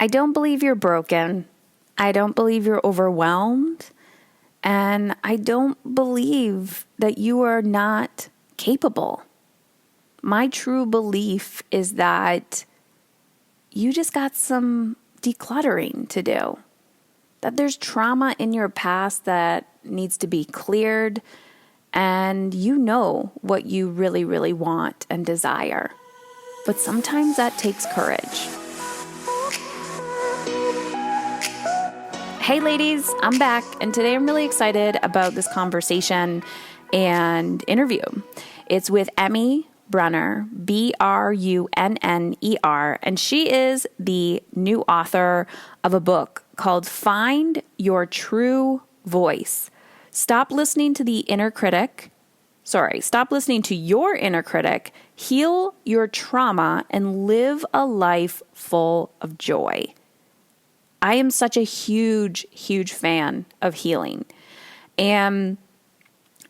I don't believe you're broken. I don't believe you're overwhelmed. And I don't believe that you are not capable. My true belief is that you just got some decluttering to do. That there's trauma in your past that needs to be cleared. And you know what you really, really want and desire. But sometimes that takes courage. Hey ladies, I'm back, and today I'm really excited about this conversation and interview. It's with Emmy Brunner, Brunner, and she is the new author of a book called Find Your True Voice. Stop listening to your inner critic, heal your trauma, and live a life full of joy. I am such a huge, huge fan of healing. And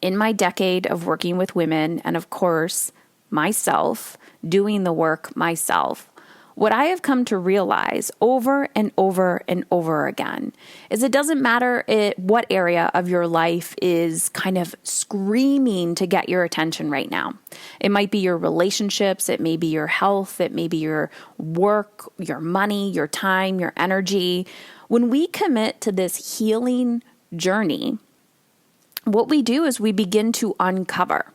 in my decade of working with women, and of course, myself, doing the work myself, what I have come to realize over and over and over again is it doesn't matter what area of your life is kind of screaming to get your attention right now. It might be your relationships, it may be your health, it may be your work, your money, your time, your energy. When we commit to this healing journey, what we do is we begin to uncover.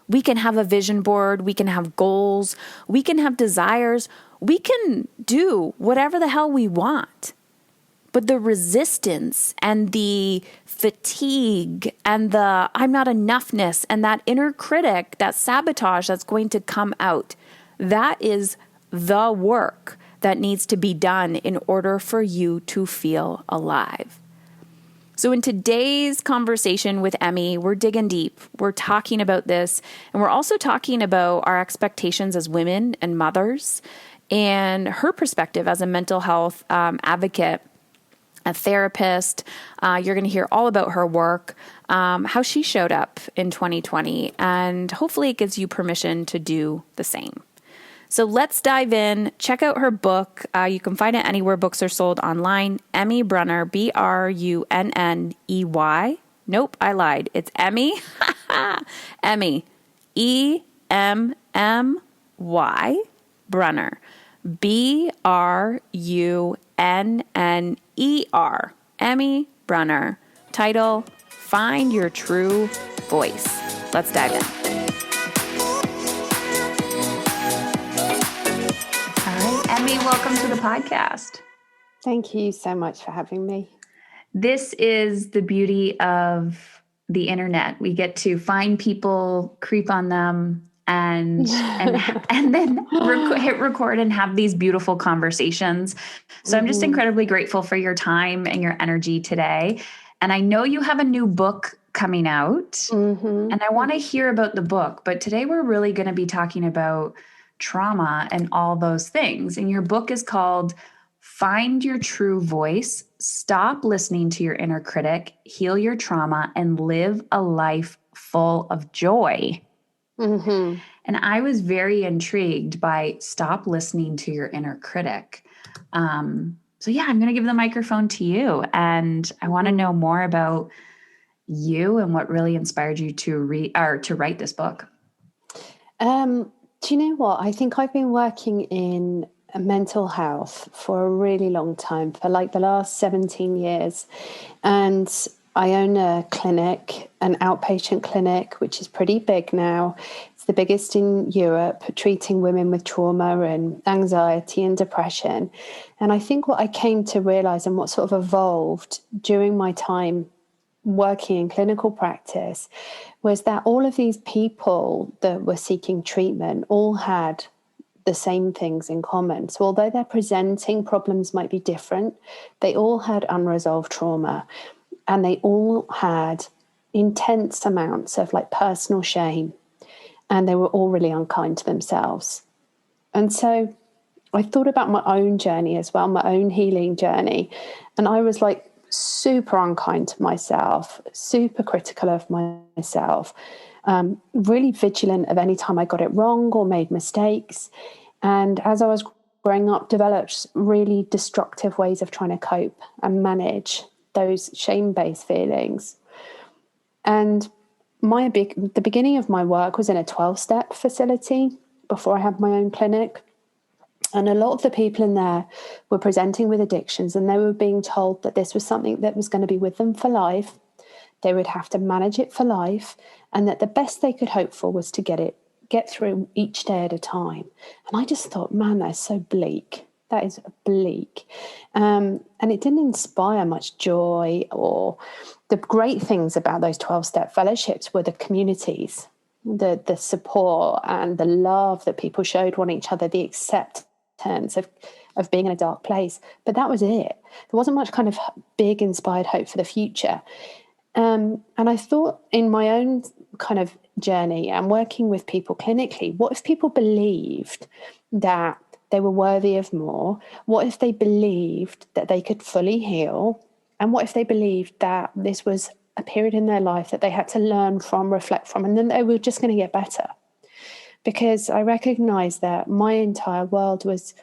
We can have a vision board, we can have goals, we can have desires, we can do whatever the hell we want. But the resistance and the fatigue and the I'm not enoughness and that inner critic, that sabotage that's going to come out, that is the work that needs to be done in order for you to feel alive. So in today's conversation with Emmy, we're digging deep. We're talking about this, and we're also talking about our expectations as women and mothers, and her perspective as a mental health advocate, a therapist. You're going to hear all about her work, how she showed up in 2020, and hopefully it gives you permission to do the same. So let's dive in. Check out her book. You can find it anywhere books are sold online. Emmy Brunner, Brunney. Nope, I lied. It's Emmy. Emmy. Emmy. Brunner. Brunner. Emmy Brunner. Title, Find Your True Voice. Let's dive in. All right, Emmy, welcome to the podcast. Thank you so much for having me. This is the beauty of the internet. We get to find people, creep on them, and then hit record and have these beautiful conversations. So I'm just incredibly grateful for your time and your energy today. And I know you have a new book coming out, and I want to hear about the book. But today we're really going to be talking about trauma and all those things. And your book is called Find Your True Voice, Stop Listening to Your Inner Critic, Heal Your Trauma, and Live a Life Full of Joy. And I was very intrigued by stop listening to your inner critic. So yeah, I'm going to give the microphone to you. And I want to know more about you and what really inspired you to write this book. Do you know what? I think I've been working in mental health for a really long time, for like the last 17 years. And I own a clinic, an outpatient clinic, which is pretty big now. It's the biggest in Europe, treating women with trauma and anxiety and depression. And I think what I came to realize and what sort of evolved during my time working in clinical practice was that all of these people that were seeking treatment all had the same things in common. So although their presenting problems might be different, they all had unresolved trauma. And they all had intense amounts of like personal shame, and they were all really unkind to themselves. And so I thought about my own journey as well, my own healing journey. And I was like super unkind to myself, super critical of myself, really vigilant of any time I got it wrong or made mistakes. And as I was growing up, developed really destructive ways of trying to cope and manage those shame-based feelings. And the beginning of my work was in a 12-step facility before I had my own clinic. And a lot of the people in there were presenting with addictions, and they were being told that this was something that was going to be with them for life. They would have to manage it for life, and that the best they could hope for was to get through each day at a time. And I just thought, man, that's so bleak. That is bleak. And it didn't inspire much joy. Or the great things about those 12-step fellowships were the communities, the support and the love that people showed one each other, the acceptance of being in a dark place. But that was it. There wasn't much kind of big inspired hope for the future. And I thought, in my own kind of journey and working with people clinically, what if people believed that they were worthy of more? What if they believed that they could fully heal? And what if they believed that this was a period in their life that they had to learn from, reflect from, and then they were just going to get better? Because I recognized that my entire world was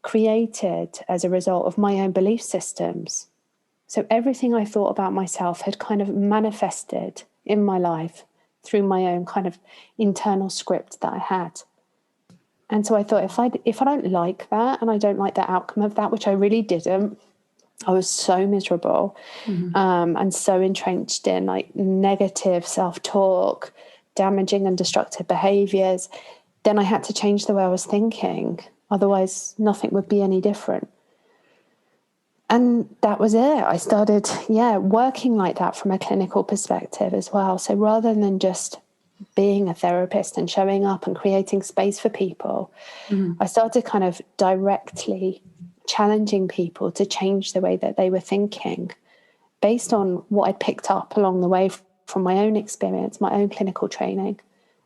created as a result of my own belief systems. So everything I thought about myself had kind of manifested in my life through my own kind of internal script that I had. And so I thought, if I don't like that, and I don't like the outcome of that, which I really didn't, I was so miserable, and so entrenched in like negative self-talk, damaging and destructive behaviors, then I had to change the way I was thinking. Otherwise, nothing would be any different. And that was it. I started, working like that from a clinical perspective as well. So rather than just being a therapist and showing up and creating space for people, I started kind of directly challenging people to change the way that they were thinking based on what I'd picked up along the way from my own experience, my own clinical training,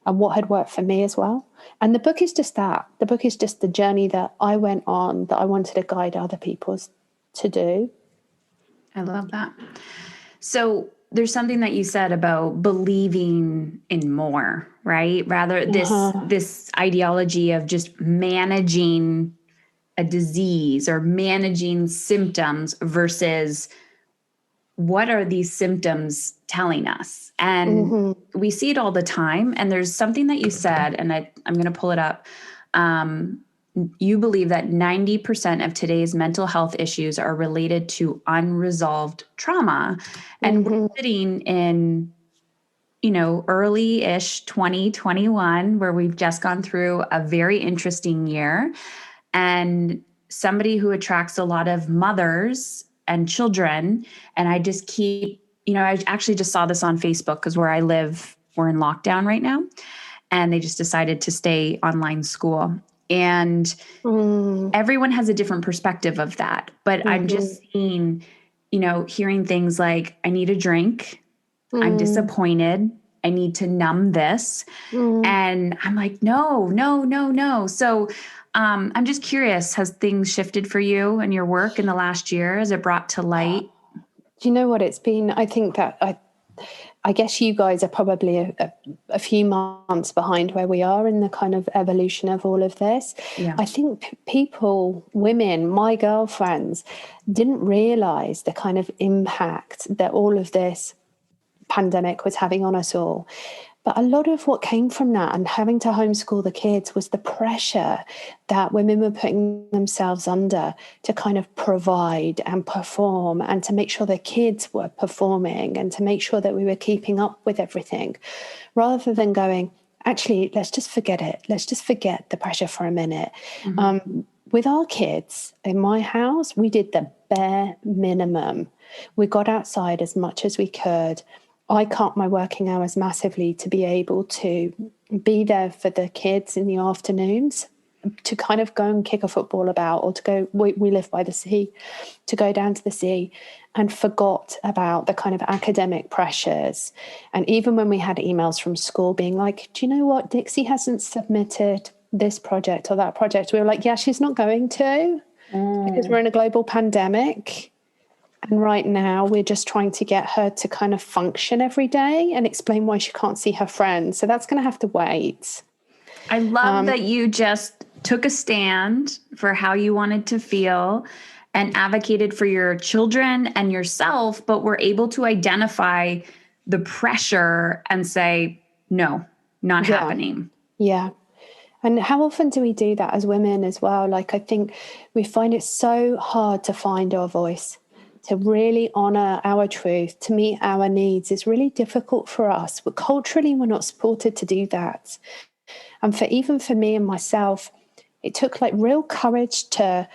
and what had worked for me as well. And the book is just that. The book is just the journey that I went on, that I wanted to guide other people to do. I love that. So there's something that you said about believing in more, right? Rather this ideology of just managing a disease or managing symptoms versus what are these symptoms telling us? And we see it all the time. And there's something that you said, and I'm going to pull it up. You believe that 90% of today's mental health issues are related to unresolved trauma. And we're sitting in, early-ish 2021, where we've just gone through a very interesting year. And somebody who attracts a lot of mothers and children, and I just keep, I actually just saw this on Facebook because where I live, we're in lockdown right now. And they just decided to stay online school. And everyone has a different perspective of that. But I'm just seeing, hearing things like, I need a drink. I'm disappointed. I need to numb this. And I'm like, no. So I'm just curious, has things shifted for you and your work in the last year? Has it brought to light? Do you know what it's been? I think that I guess you guys are probably a few months behind where we are in the kind of evolution of all of this. Yeah. I think people, women, my girlfriends, didn't realize the kind of impact that all of this pandemic was having on us all. But a lot of what came from that and having to homeschool the kids was the pressure that women were putting themselves under to kind of provide and perform and to make sure their kids were performing and to make sure that we were keeping up with everything, rather than going, actually, let's just forget it. Let's just forget the pressure for a minute. With our kids in my house, we did the bare minimum. We got outside as much as we could. I cut my working hours massively to be able to be there for the kids in the afternoons, to kind of go and kick a football about, or to go, we live by the sea, to go down to the sea, and forgot about the kind of academic pressures. And even when we had emails from school being like, do you know what, Dixie hasn't submitted this project or that project, we were like, yeah, she's not going to, because we're in a global pandemic. And right now we're just trying to get her to kind of function every day and explain why she can't see her friends. So that's going to have to wait. I love that you just took a stand for how you wanted to feel and advocated for your children and yourself, but were able to identify the pressure and say, no, not happening. Yeah. And how often do we do that as women as well? Like, I think we find it so hard to find our voice, to really honor our truth, to meet our needs. It's really difficult for us. But culturally, we're not supported to do that. And even for me and myself, it took like real courage to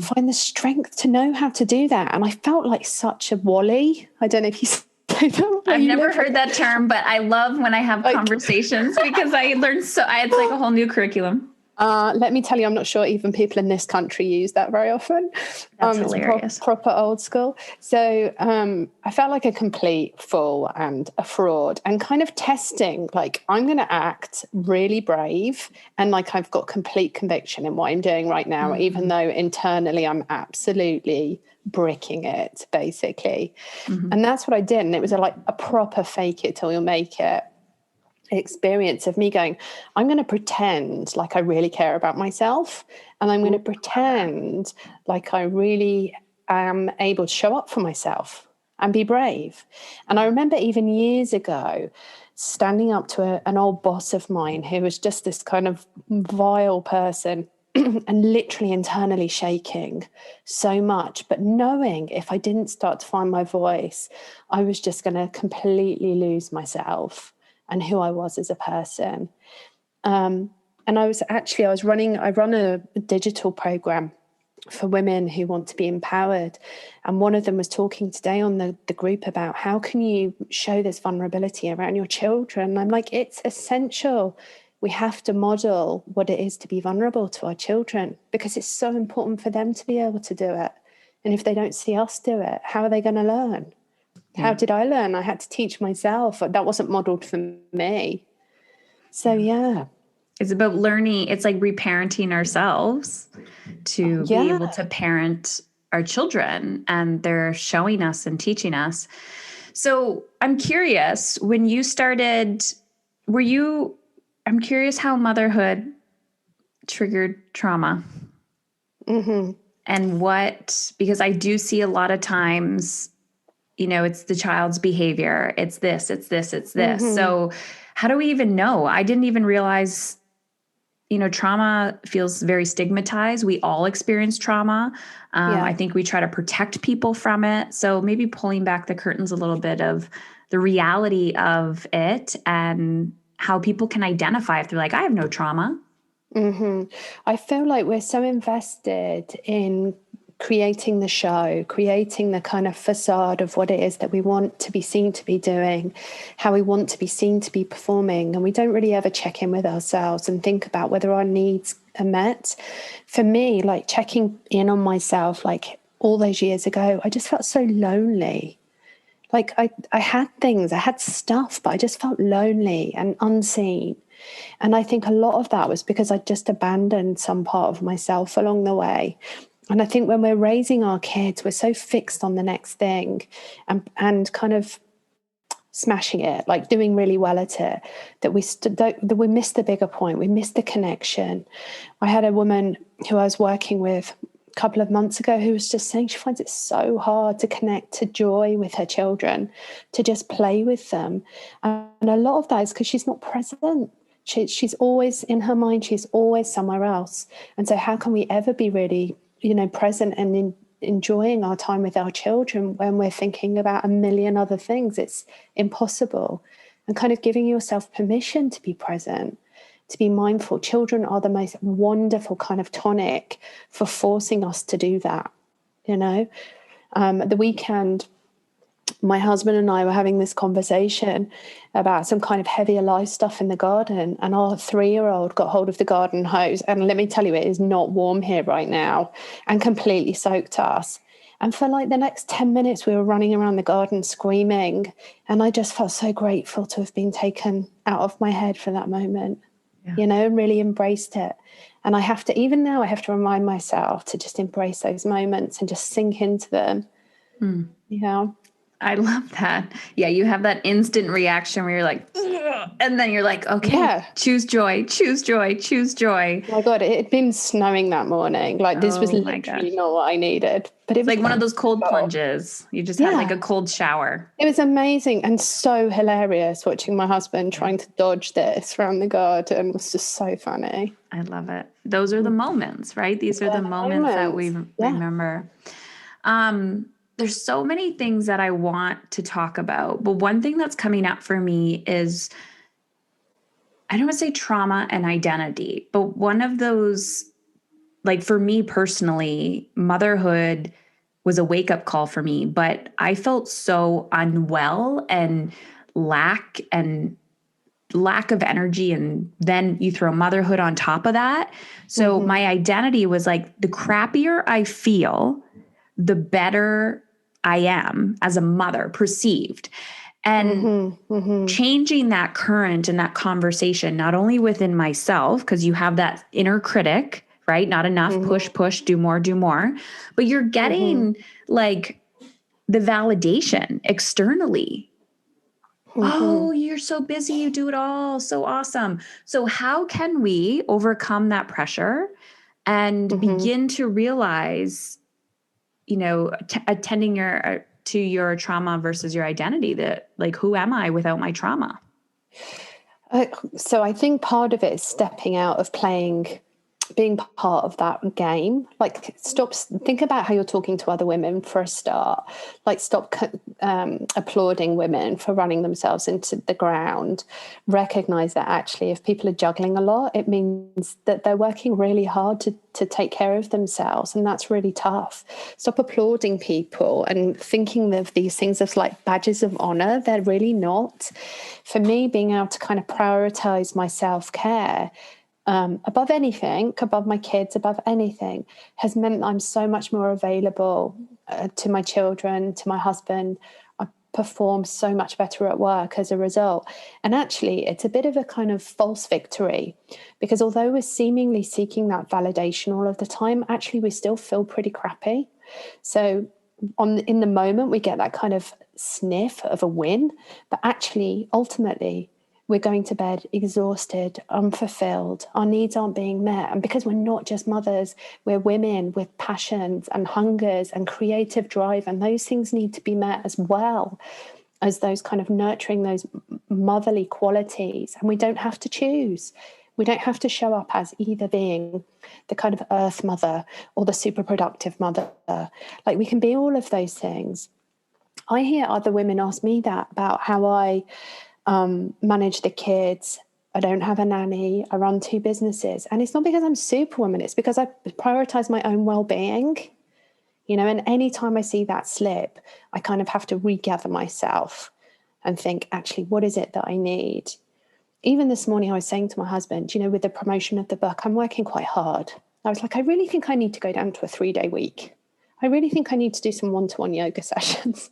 find the strength to know how to do that. And I felt like such a wally. I don't know if you say that. I've never heard that term, but I love when I have conversations because I learned it's like a whole new curriculum. Let me tell you, I'm not sure even people in this country use that very often. That's hilarious. It's proper old school. So I felt like a complete fool and a fraud, and kind of testing, like, I'm going to act really brave and like I've got complete conviction in what I'm doing right now, even though internally I'm absolutely bricking it, basically. And that's what I did. And it was like a proper fake it till you'll make it experience of me going, I'm going to pretend like I really care about myself, and I'm going to pretend like I really am able to show up for myself and be brave. And I remember even years ago standing up to an old boss of mine who was just this kind of vile person and literally internally shaking so much, but knowing if I didn't start to find my voice, I was just going to completely lose myself and who I was as a person. And I run a digital program for women who want to be empowered. And one of them was talking today on the group about how can you show this vulnerability around your children? And I'm like, it's essential. We have to model what it is to be vulnerable to our children, because it's so important for them to be able to do it. And if they don't see us do it, how are they going to learn? How did I learn? I had to teach myself. That wasn't modeled for me. So, It's about learning. It's like reparenting ourselves to be able to parent our children, and they're showing us and teaching us. So I'm curious, when you started, I'm curious how motherhood triggered trauma. And because I do see a lot of times, it's the child's behavior. It's this. So how do we even know? I didn't even realize, trauma feels very stigmatized. We all experience trauma. I think we try to protect people from it. So maybe pulling back the curtains a little bit of the reality of it and how people can identify if they're like, I have no trauma. I feel like we're so invested in creating the show, creating the kind of facade of what it is that we want to be seen to be doing, how we want to be seen to be performing. And we don't really ever check in with ourselves and think about whether our needs are met. For me, like checking in on myself, like all those years ago, I just felt so lonely. Like I had things, I had stuff, but I just felt lonely and unseen. And I think a lot of that was because I just abandoned some part of myself along the way. And I think when we're raising our kids, we're so fixed on the next thing and kind of smashing it, like doing really well at it, that we miss the bigger point. We miss the connection. I had a woman who I was working with a couple of months ago who was just saying she finds it so hard to connect to joy with her children, to just play with them. And a lot of that is because she's not present. She's always in her mind. She's always somewhere else. And so how can we ever be really, present and enjoying our time with our children when we're thinking about a million other things? It's impossible. And kind of giving yourself permission to be present, to be mindful. Children are the most wonderful kind of tonic for forcing us to do that. At the weekend, my husband and I were having this conversation about some kind of heavier life stuff in the garden, and our 3-year-old got hold of the garden hose, and let me tell you, it is not warm here right now, and completely soaked us. And for like the next 10 minutes, we were running around the garden screaming, and I just felt so grateful to have been taken out of my head for that moment, and really embraced it. And even now I have to remind myself to just embrace those moments and just sink into them. I love that. Yeah, you have that instant reaction where you're like, ugh, and then you're like, okay, Yeah. choose joy, choose joy, choose joy. Oh my God, it had been snowing that morning. Like this was Oh my literally gosh. not what I needed, but it It's was like one of those cold beautiful. plunges. You just had like Yeah, a cold shower. it was amazing and so hilarious watching my husband trying to dodge this around the garden. It was just so funny. I love it. Those are the moments, right? These are Yeah, the the moments that we moments. Yeah. remember. There's so many things that I want to talk about, but one thing that's coming up for me is, I don't want to say trauma and identity, but one of those, like for me personally, motherhood was a wake up call for me, but I felt so unwell and and lack of energy. And then you throw motherhood on top of that. So Mm-hmm. my identity was like, the crappier I feel, the better I am as a mother perceived. And Mm-hmm. Mm-hmm. changing that current and that conversation, not only within myself, because you have that inner critic, right? Not enough, Mm-hmm. push, do more, but you're Mm-hmm. getting like the validation externally. Mm-hmm. Oh, you're so busy, you do it all. So awesome. So, how can we overcome that pressure and Mm-hmm. begin to realize, attending to your trauma versus your identity, that like, who am I without my trauma? So I think part of it is stepping out of being part of that game. Like, think about how you're talking to other women for a start. Like, stop applauding women for running themselves into the ground. Recognize that actually, if people are juggling a lot, it means that they're working really hard to take care of themselves, and that's really tough. Stop applauding people and thinking of these things as like badges of honor. They're really not. For me, being able to kind of prioritize my self-care above anything, above my kids, above anything, has meant that I'm so much more available to my children, to my husband. I perform so much better at work as a result. And actually, it's a bit of a kind of false victory, because although we're seemingly seeking that validation all of the time, actually we still feel pretty crappy. So in the moment, we get that kind of sniff of a win, but actually, ultimately, we're going to bed exhausted, unfulfilled. Our needs aren't being met. And because we're not just mothers, we're women with passions and hungers and creative drive. And those things need to be met as well as those kind of nurturing those motherly qualities. And we don't have to choose. We don't have to show up as either being the kind of earth mother or the super productive mother. Like, we can be all of those things. I hear other women ask me that about how I manage the kids. I don't have a nanny. I run 2 businesses. And it's not because I'm superwoman. It's because I prioritize my own well-being, and anytime I see that slip, I kind of have to regather myself and think, actually, what is it that I need? Even this morning, I was saying to my husband, with the promotion of the book, I'm working quite hard. I was like, I really think I need to go down to a 3-day week. I really think I need to do some one-to-one yoga sessions.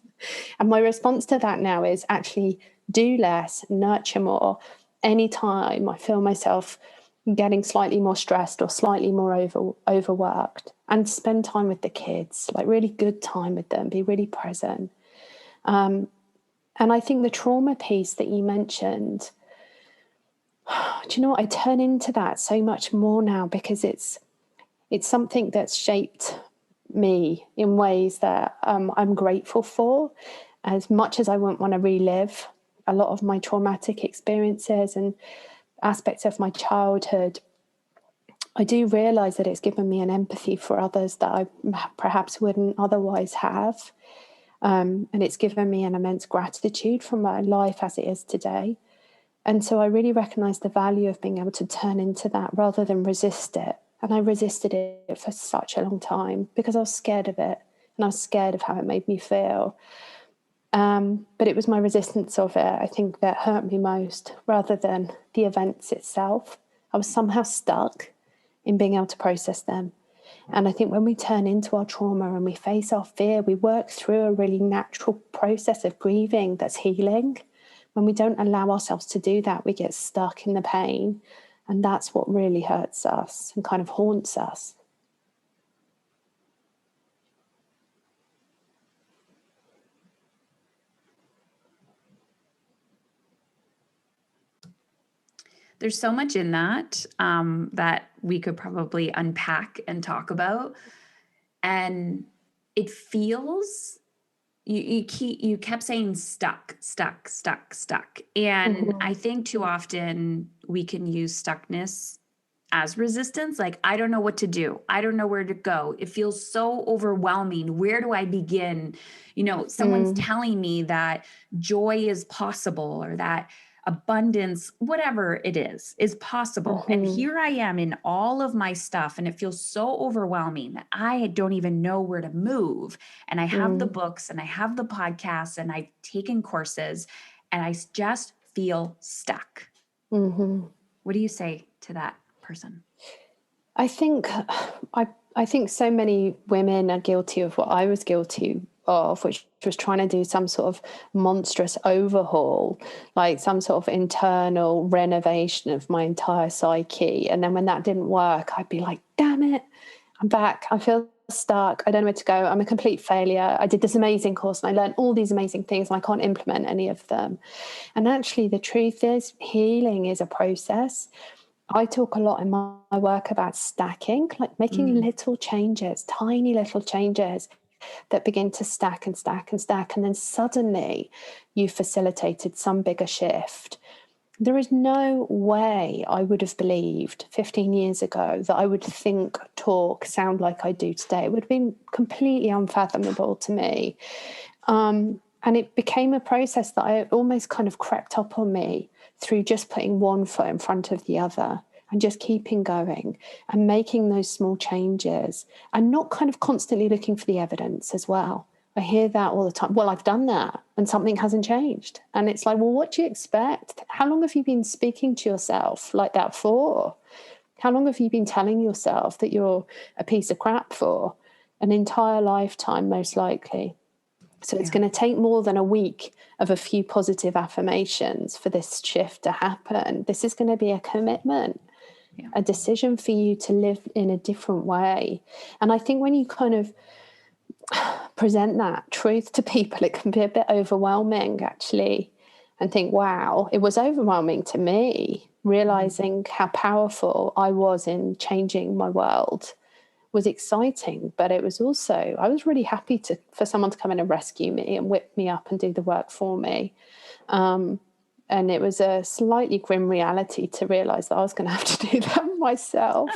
And my response to that now is actually do less, nurture more. Anytime I feel myself getting slightly more stressed or slightly more overworked, and spend time with the kids, like really good time with them, be really present. And I think the trauma piece that you mentioned, do you know what? I turn into that so much more now, because it's something that's shaped me in ways that I'm grateful for. As much as I wouldn't want to relive a lot of my traumatic experiences and aspects of my childhood, I do realise that it's given me an empathy for others that I perhaps wouldn't otherwise have. And it's given me an immense gratitude for my life as it is today. And so I really recognise the value of being able to turn into that rather than resist it. And I resisted it for such a long time because I was scared of it, and I was scared of how it made me feel. But it was my resistance of it, I think, that hurt me most, rather than the events itself. I was somehow stuck in being able to process them. And I think when we turn into our trauma and we face our fear, we work through a really natural process of grieving that's healing. When we don't allow ourselves to do that, we get stuck in the pain. And that's what really hurts us and kind of haunts us. There's so much in that that we could probably unpack and talk about. And it feels you kept saying stuck, stuck, stuck, stuck. And I think too often we can use stuckness as resistance. Like, I don't know what to do. I don't know where to go. It feels so overwhelming. Where do I begin? Someone's telling me that joy is possible, or that abundance, whatever it is possible. And here I am in all of my stuff, and it feels so overwhelming that I don't even know where to move. And I have the books and I have the podcasts and I've taken courses, and I just feel stuck. What do you say to that person? I think so many women are guilty of what I was guilty of, which was trying to do some sort of monstrous overhaul, like some sort of internal renovation of my entire psyche. And then when that didn't work, I'd be like, damn it, I'm back. I feel stuck. I don't know where to go. I'm a complete failure. I did this amazing course and I learned all these amazing things and I can't implement any of them. And actually, the truth is, healing is a process. I talk a lot in my work about stacking, like making little changes, tiny little changes that begin to stack and stack and stack. And then suddenly you've facilitated some bigger shift. There is no way I would have believed 15 years ago that I would think, talk, sound like I do today. It would have been completely unfathomable to me. And it became a process that I almost kind of crept up on me through just putting one foot in front of the other and just keeping going and making those small changes and not kind of constantly looking for the evidence as well. I hear that all the time. Well, I've done that and something hasn't changed. And it's like, well, what do you expect? How long have you been speaking to yourself like that for? How long have you been telling yourself that you're a piece of crap for? An entire lifetime, most likely. So it's going to take more than a week of a few positive affirmations for this shift to happen. This is going to be a commitment, a decision for you to live in a different way. And I think when you kind of present that truth to people, it can be a bit overwhelming, actually, and think, wow, it was overwhelming to me, realizing how powerful I was in changing my world. Was exciting, but it was also, I was really happy for someone to come in and rescue me and whip me up and do the work for me. And it was a slightly grim reality to realize that I was going to have to do that myself.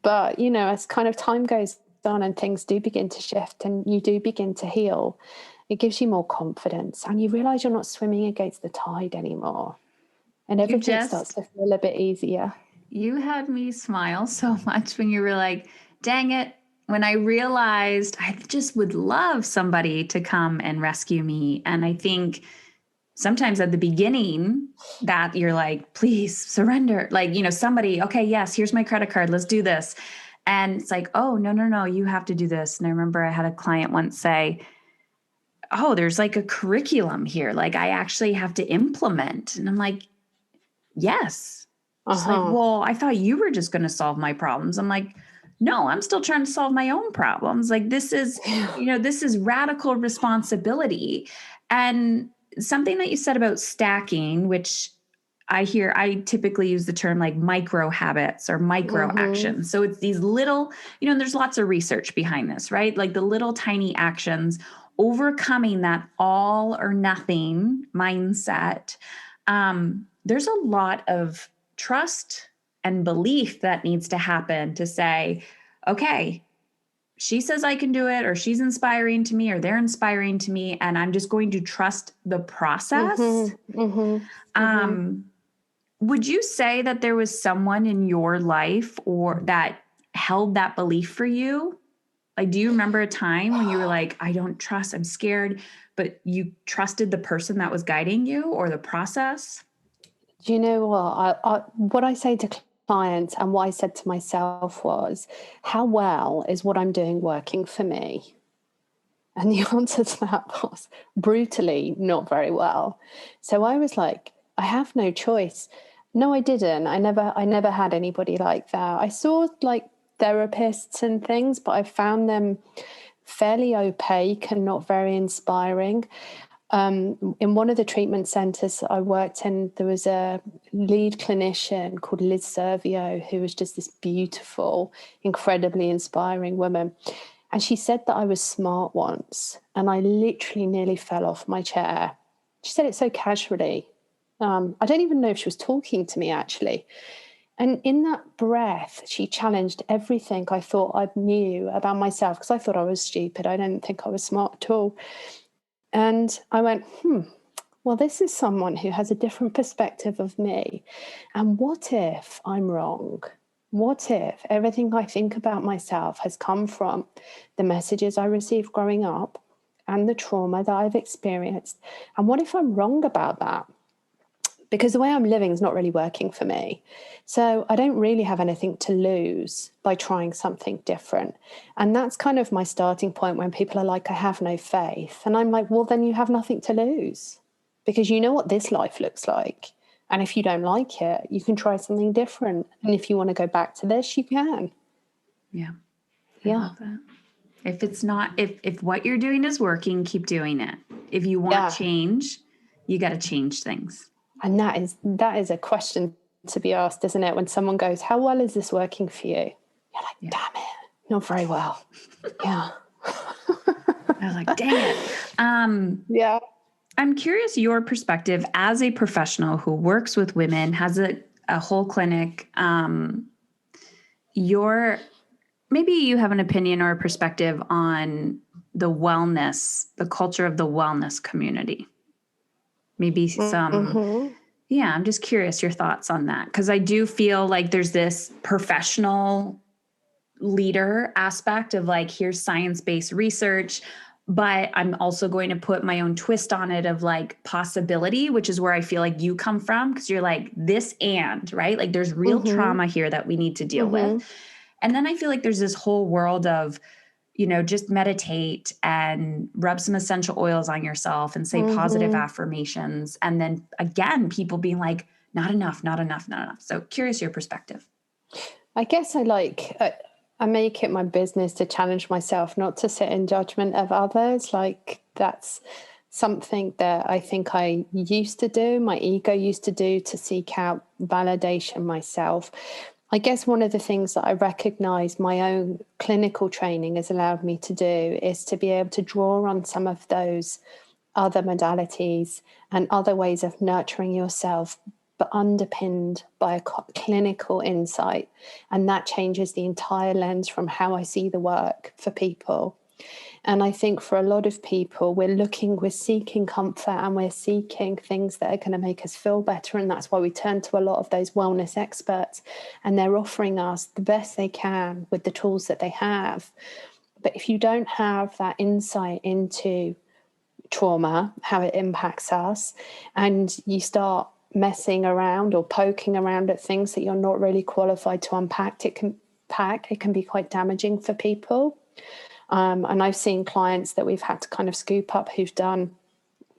But, as kind of time goes on and things do begin to shift and you do begin to heal, it gives you more confidence and you realize you're not swimming against the tide anymore. And everything starts to feel a bit easier. You had me smile so much when you were like, dang it, when I realized I just would love somebody to come and rescue me. And I think sometimes at the beginning that you're like, please surrender. Like, somebody, okay, yes, here's my credit card. Let's do this. And it's like, oh, no, you have to do this. And I remember I had a client once say, oh, there's like a curriculum here. Like I actually have to implement. And I'm like, yes. She's like, well, I thought you were just going to solve my problems. I'm like, no, I'm still trying to solve my own problems. Like this is, this is radical responsibility. And something that you said about stacking, which I typically use the term like micro habits or micro actions. So it's these little, and there's lots of research behind this, right? Like the little tiny actions, overcoming that all or nothing mindset. There's a lot of trust and belief that needs to happen to say, okay, she says I can do it, or she's inspiring to me, or they're inspiring to me, and I'm just going to trust the process. Would you say that there was someone in your life or that held that belief for you? Like, do you remember a time when you were like, I don't trust, I'm scared, but you trusted the person that was guiding you or the process? Do you know what I say to clients and what I said to myself was, how well is what I'm doing working for me? And the answer to that was brutally not very well. So I was like, I have no choice. No, I didn't. I never had anybody like that. I saw like therapists and things, but I found them fairly opaque and not very inspiring. In one of the treatment centres that I worked in, there was a lead clinician called Liz Servio, who was just this beautiful, incredibly inspiring woman. And she said that I was smart once, and I literally nearly fell off my chair. She said it so casually. I don't even know if she was talking to me, actually. And in that breath, she challenged everything I thought I knew about myself, because I thought I was stupid. I didn't think I was smart at all. And I went, well, this is someone who has a different perspective of me. And what if I'm wrong? What if everything I think about myself has come from the messages I received growing up and the trauma that I've experienced? And what if I'm wrong about that? Because the way I'm living is not really working for me. So I don't really have anything to lose by trying something different. And that's kind of my starting point when people are like, I have no faith. And I'm like, well, then you have nothing to lose, because you know what this life looks like. And if you don't like it, you can try something different. And if you want to go back to this, you can. Yeah. I love that. If it's not, if what you're doing is working, keep doing it. If you want change, you got to change things. And that is a question to be asked, isn't it? When someone goes, how well is this working for you? You're like, damn it, not very well. Yeah. I was like, dang it. Yeah. I'm curious your perspective as a professional who works with women, has a whole clinic. Maybe you have an opinion or a perspective on the wellness, the culture of the wellness community. Maybe some, I'm just curious your thoughts on that. Because I do feel like there's this professional leader aspect of like, here's science-based research, but I'm also going to put my own twist on it of like possibility, which is where I feel like you come from. Because you're like this right? Like there's real trauma here that we need to deal with. And then I feel like there's this whole world of, just meditate and rub some essential oils on yourself and say positive affirmations. And then again, people being like, not enough, not enough, not enough. So curious your perspective. I guess I make it my business to challenge myself, not to sit in judgment of others. Like that's something that I think I used to do, my ego used to do, to seek out validation myself. I guess one of the things that I recognize my own clinical training has allowed me to do is to be able to draw on some of those other modalities and other ways of nurturing yourself, but underpinned by a clinical insight. And that changes the entire lens from how I see the work for people. And I think for a lot of people, we're seeking comfort and we're seeking things that are going to make us feel better. And that's why we turn to a lot of those wellness experts, and they're offering us the best they can with the tools that they have. But if you don't have that insight into trauma, how it impacts us, and you start messing around or poking around at things that you're not really qualified to unpack, it can be quite damaging for people. And I've seen clients that we've had to kind of scoop up who've done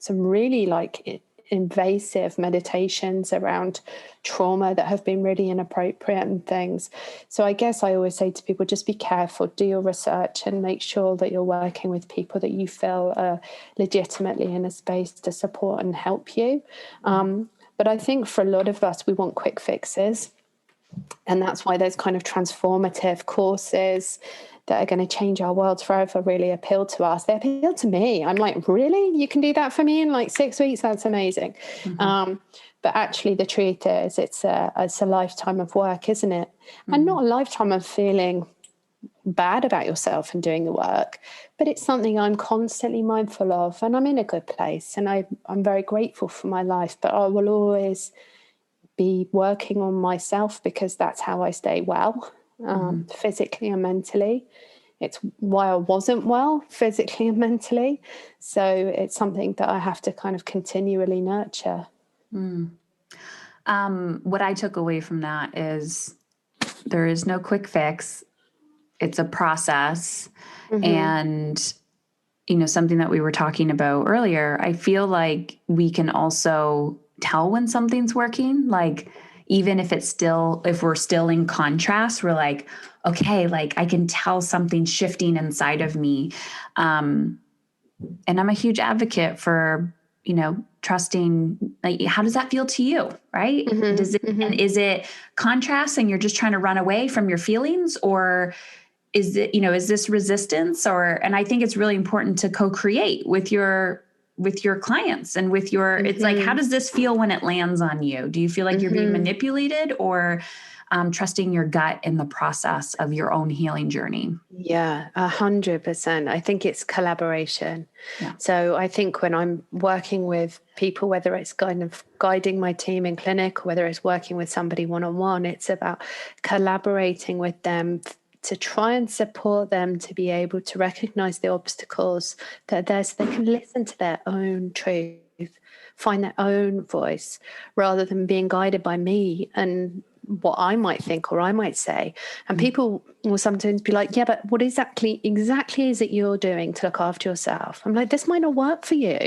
some really like invasive meditations around trauma that have been really inappropriate and things. So I guess I always say to people, just be careful, do your research and make sure that you're working with people that you feel are legitimately in a space to support and help you. But I think for a lot of us, we want quick fixes. And that's why those kind of transformative courses that are going to change our worlds forever really appeal to us. They appeal to me. I'm like, really? You can do that for me in like 6 weeks? That's amazing. But actually the truth is it's a lifetime of work, isn't it? And not a lifetime of feeling bad about yourself and doing the work, but it's something I'm constantly mindful of, and I'm in a good place, and I'm very grateful for my life, but I will always be working on myself because that's how I stay well, physically and mentally. It's why I wasn't well physically and mentally. So it's something that I have to kind of continually nurture. What I took away from that is there is no quick fix. It's a process. And, something that we were talking about earlier, I feel like we can also tell when something's working. Like, even if we're still in contrast, we're like, okay, like I can tell something shifting inside of me. And I'm a huge advocate for trusting, like, how does that feel to you? Right. And is it contrast and you're just trying to run away from your feelings, or is it, is this resistance? And I think it's really important to co-create with your clients and with your, it's like, how does this feel when it lands on you? Do you feel like you're being manipulated, or trusting your gut in the process of your own healing journey? Yeah, 100%. I think it's collaboration. Yeah. So I think when I'm working with people, whether it's kind of guiding my team in clinic, whether it's working with somebody one-on-one, it's about collaborating with them to try and support them to be able to recognize the obstacles that are there, so they can listen to their own truth, find their own voice, rather than being guided by me and what I might think or I might say. And people will sometimes be like, yeah, but what exactly is it you're doing to look after yourself? I'm like, this might not work for you.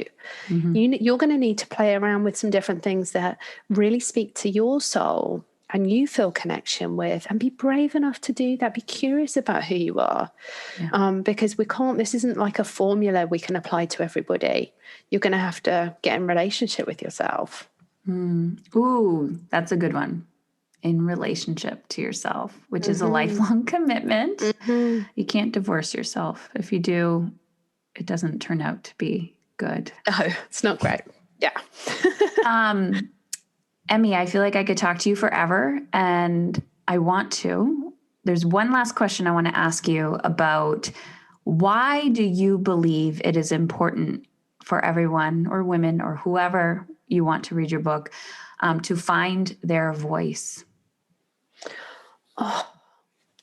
You're going to need to play around with some different things that really speak to your soul and you feel connection with, and be brave enough to do that. Be curious about who you are. Because this isn't like a formula we can apply to everybody. You're going to have to get in relationship with yourself. Ooh, that's a good one. In relationship to yourself, which is a lifelong commitment. You can't divorce yourself. If you do, it doesn't turn out to be good. No, it's not great. Yeah. Emmy, I feel like I could talk to you forever, and I want to. There's one last question I want to ask you about: why do you believe it is important for everyone, or women, or whoever you want to read your book, to find their voice? Oh,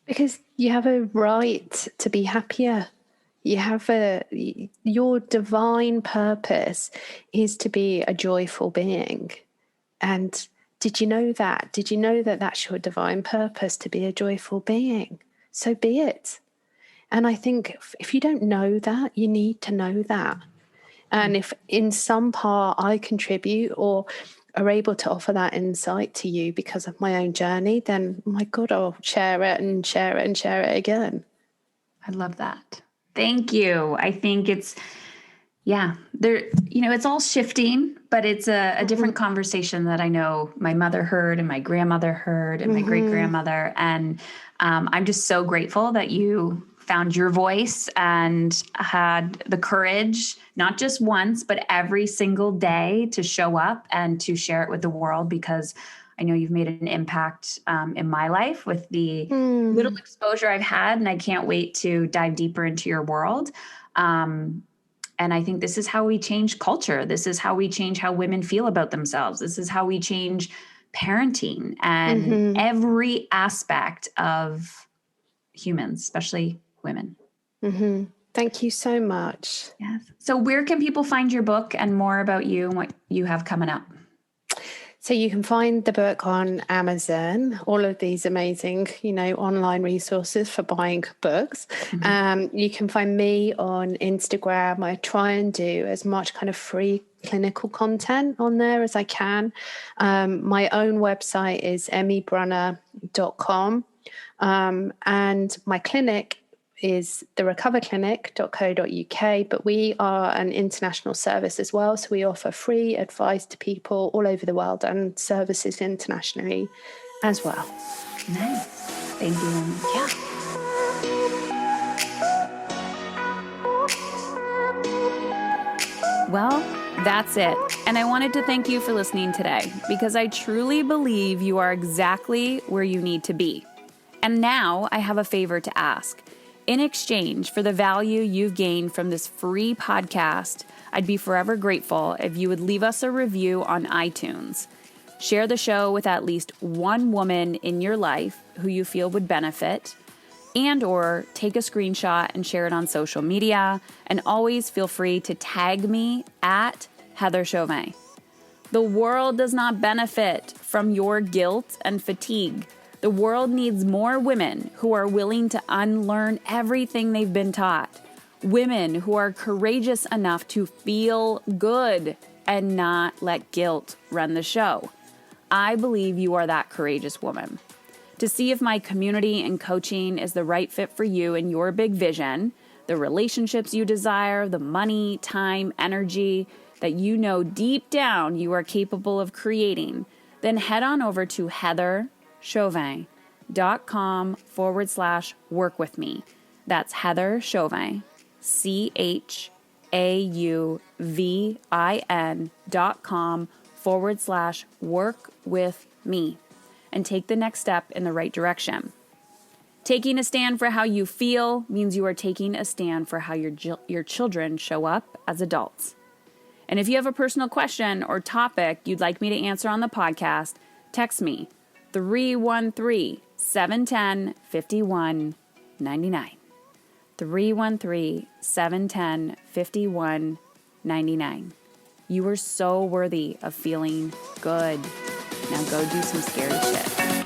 because you have a right to be happier. Your divine purpose is to be a joyful being. And did you know that? Did you know that that's your divine purpose, to be a joyful being? So be it. And I think if you don't know that, you need to know that. And if in some part I contribute or are able to offer that insight to you because of my own journey, then my God, I'll share it and share it and share it again. I love that. Thank you. I think it's, it's all shifting, but it's a different conversation that I know my mother heard and my grandmother heard and my great grandmother. And I'm just so grateful that you found your voice and had the courage, not just once, but every single day, to show up and to share it with the world, because I know you've made an impact in my life with the little exposure I've had, and I can't wait to dive deeper into your world. And I think this is how we change culture. This is how we change how women feel about themselves. This is how we change parenting and every aspect of humans, especially women. Thank you so much. Yes. So where can people find your book and more about you and what you have coming up? So you can find the book on Amazon, all of these amazing, online resources for buying books. You can find me on Instagram. I try and do as much kind of free clinical content on there as I can. My own website is emmybrunner.com. And my clinic is therecoverclinic.co.uk, but we are an international service as well. So we offer free advice to people all over the world and services internationally as well. Nice. Thank you. Yeah. Well, that's it. And I wanted to thank you for listening today, because I truly believe you are exactly where you need to be. And now I have a favor to ask. In exchange for the value you've gained from this free podcast, I'd be forever grateful if you would leave us a review on iTunes. Share the show with at least one woman in your life who you feel would benefit, and/or take a screenshot and share it on social media. And always feel free to tag me at Heather Chauvin. The world does not benefit from your guilt and fatigue. The world needs more women who are willing to unlearn everything they've been taught. Women who are courageous enough to feel good and not let guilt run the show. I believe you are that courageous woman. To see if my community and coaching is the right fit for you and your big vision, the relationships you desire, the money, time, energy that you know deep down you are capable of creating, then head on over to heatherchauvin.com/work with me. That's Heather Chauvin, CHAUVIN.com/work with me, and take the next step in the right direction. Taking a stand for how you feel means you are taking a stand for how your children show up as adults. And if you have a personal question or topic you'd like me to answer on the podcast, text me 313-710-5199. 313-710-5199. You are so worthy of feeling good. Now go do some scary shit.